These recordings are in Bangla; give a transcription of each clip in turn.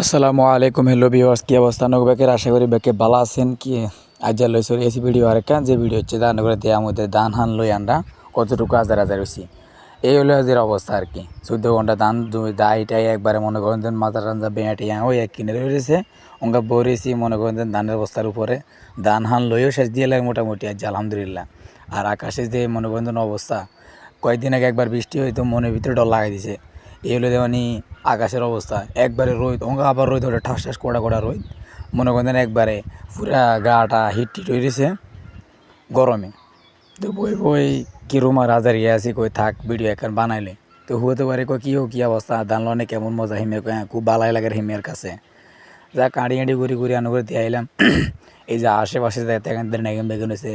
আসসালামু আলাইকুম হেলো ভিউয়ার্স কি অবস্থা নগবাকের আশা করি বেকে ভালো আছেন কি আজ লইছর এসি ভিডিও আরেকটা যে ভিডিও হচ্ছে দান করে দেয়া মধ্যে দান হান লই আমরা কতটুকু হাজার হাজার হইছি এই হলো আজের অবস্থা আর কি 14 ঘন্টা দান দাইটাই একবারে মনে করেন দেন মাথা রাঞ্জা বেঁটি ওই এক কিনে রয়েছে ওঙ্গা বরেছি মনে করেন দেন ধানের অবস্থার উপরে দান হান লইও শেষ দিয়ে লাগে মোটামুটি আজ আলহামদুলিল্লাহ। আর আকাশে যে মনে করেন দেন অবস্থা কয়েকদিন আগে একবার বৃষ্টি হয়তো মনের ভিতরে ডর লাগাই দিছে। এই হলো যেমন আকাশের অবস্থা একবারে রোদ ওঙ্গা আবার রোদ ওটা ঠাস ঠাস কোড়া কোড়া রোদ মনে করেন একবারে পুরা গাটা হিট টিট হয়ে গেছে গরমে। তো বই বই কিরম আর হাজার ইয়ে আছি কই থাক ভিডিও এখন বানাইলে তো হতে পারে কই কি অবস্থা দানলনে কেমন মজা হিমে খুব ভালাই লাগে হিমের কাছে যা কাঁড়ি কাঁড়ি ঘুরি ঘুরি আনো করে দিয়ে আইলাম। এই যে আশেপাশে এখান থেকে নেগেন বেগুন হয়েছে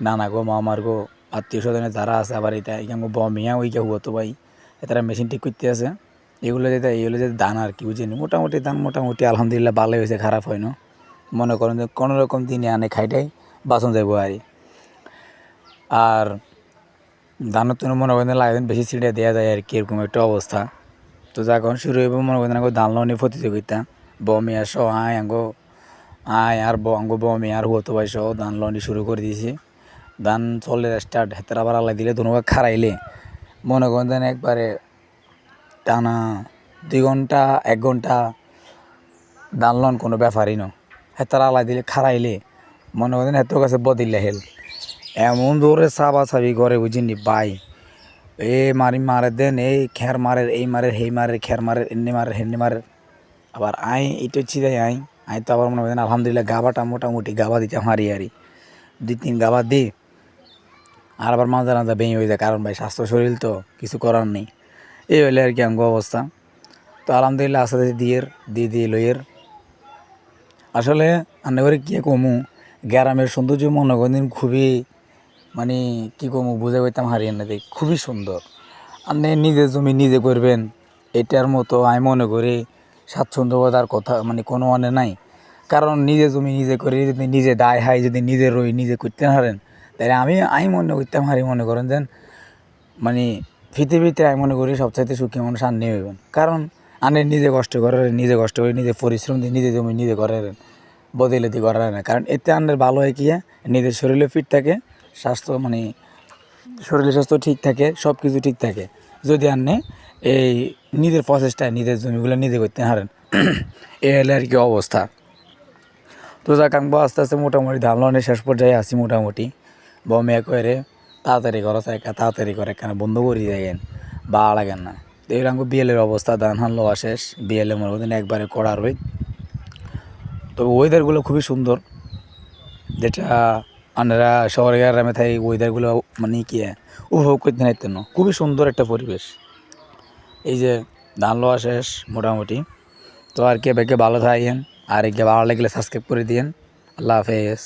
নানা গো মামার গো আত্মীয় স্বজনে যারা আছে আবার এটা এখানে বমিয়া ওইকে হতো ভাই তারা মেশিন ঠিক করতে আছে এগুলো যে দান আর কি বুঝিনি মোটামুটি দান মোটামুটি আলহামদুলিল্লাহ ভালোই হয়েছে খারাপ হয় না। মনে করেন যে কোনো রকম দিনে আনে খাইটাই বাসন যাইব আর ধানের তো মনে করেন লাগেন বেশি ছিঁড়ে দেওয়া যায় আর কি এরকম একটা অবস্থা। তো যখন শুরু হইব মনে করেন ধান লনি প্রতিযোগিতা বমি আসো আয় আর আঙ্গো বমি আর হতো ভাই সহ ধান লনি শুরু করে দিয়েছি। ধান চলে স্টার্ট হেতারা আবার আলাই দিলে দুনো খারাইলে মনে করেন একবারে টানা 2 ঘন্টা 1 ঘন্টা ধান লন কোনো ব্যাপারই না। হেতারা আলাই দিলে খারাইলে মনে করেন এত কাছে বদিল্লা হেল এমন জোরে চাবি করে বুঝিনি বাই এ মারে দেন এই খের মারে এই মারে হেই মারে খের মারে এমনি মারে হেমনি মারে আবার এটা হচ্ছে আই তো আবার মনে করেন আলহামদুলিল্লাহ গাবাটা মোটামুটি গাবা দিতে হারি 2-3 গাবা দিই আর আবার মাজা রাজা ভেঙে হয়ে যায় কারণ ভাই স্বাস্থ্য শরীর তো কিছু করার নেই। এই হইলে আর কি আঙ্গ অবস্থা। তো আলহামদুলিল্লাহ আস্তে আস্তে দিয়ে লইয়ের আসলে আন্না করে কী কমু গ্রামের সৌন্দর্য মনে করেন খুবই মানে কী কমু বুঝে পাইতাম হারিয়ে না দেখ খুবই সুন্দর। আপনি নিজের জমি নিজে করবেন এটার মতো আমি মনে করি স্বাচ্ছন্দ্যতার কথা মানে কোনো মানে নাই। কারণ নিজে জমি নিজে করে যদি নিজে দায় হাই যদি নিজে রই নিজে করতে হারেন তাহলে আমি মনে করতাম হারি মনে করেন যেন মানে পৃথিবীতে আমি মনে করি সবচাইতে সুখী মানুষ আননি হইবেন। কারণ আনে নিজে কষ্ট করে নিজে পরিশ্রম দিয়ে নিজে জমি নিজে করেন বদিলতি করার না কারণ এতে আনের ভালো হয় কি নিজের শরীরে ফিট থাকে স্বাস্থ্য মানে শরীর স্বাস্থ্য ঠিক থাকে সব কিছু ঠিক থাকে যদি আনে এই নিজের প্রচেষ্টায় নিজের জমিগুলো নিজে করতে হারেন। এ হলে আর কি অবস্থা। তো যা কাঙ্কবো আস্তে আস্তে মোটামুটি ধান লনের শেষ পর্যায়ে আসি মোটামুটি বমে করে তাড়াতাড়ি করা চাই তাড়াতাড়ি করে কেন বন্ধ করে দেখেন বা লাগেন না। তো এরকম বিএলের অবস্থা ধান হান লওয়া শেষ বিএলে মনে করেন একবারে কড়া রই। তবে ওয়েদারগুলো খুবই সুন্দর যেটা আপনারা শহরে গ্রামে থাকি ওয়েদারগুলো মানে কি উপভোগ করতে নাইতেন না খুবই সুন্দর একটা পরিবেশ। এই যে ধান লওয়া শেষ মোটামুটি। তো আর কে বেকে ভালো থাকেন আর কে ভালো লাগলে সাবস্ক্রাইব করে দিয়েন। আল্লাহ হাফেজ।